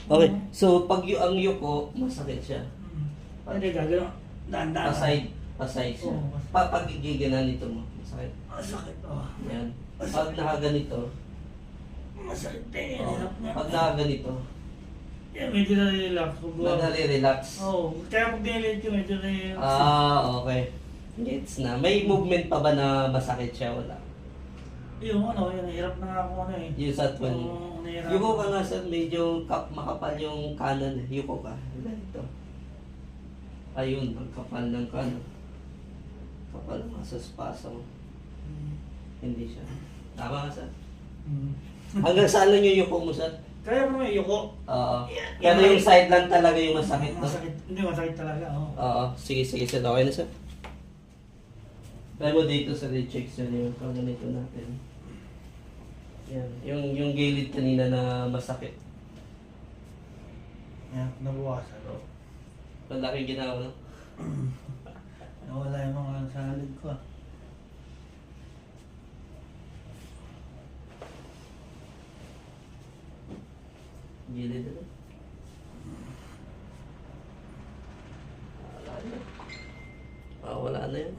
Okay, so pag ang yuko, masakit siya. Hindi, gagano. Dahan-dahan. Paside siya. Oo. Pag giganito mo, masakit. Masakit, oh. Yan. Pag nakaganito, Masakit din, oh, hirap na. pag nakaganito, Yan, medyo na-relax. nadali-relax. Oo, kaya pag nilit ko, medyo na-relax. Okay. Gets na. May movement pa ba na masakit siya? Wala. Yung ano, yung hirap na nga ako ano eh. Yung sa twin. Oo, nahihirapan. Yuko ka nga sir, medyo makapal yung kanan. Yuko ka. Ganito. Ayun, ang kapal ng kanan. Kapal nga sa spasa mo. Hindi siya. Tama ka sir? Mm. Hanggang saan lang yung yuko mo sir? Kaya mo may yuko. Oo. Pero yung side lang talaga yung masakit. No? Masakit, hindi masakit talaga. Oo. Oo. Sige sir. Okay na sir. Pero dito sa recheck sir yung pag ganito natin. Yan. Yung gilid kanina na masakit. Yan, nabuwasan. Malaking ginawa, no? Nawala yung mga sa halid ko ah. Gilid na. Wala na. Wala na yun.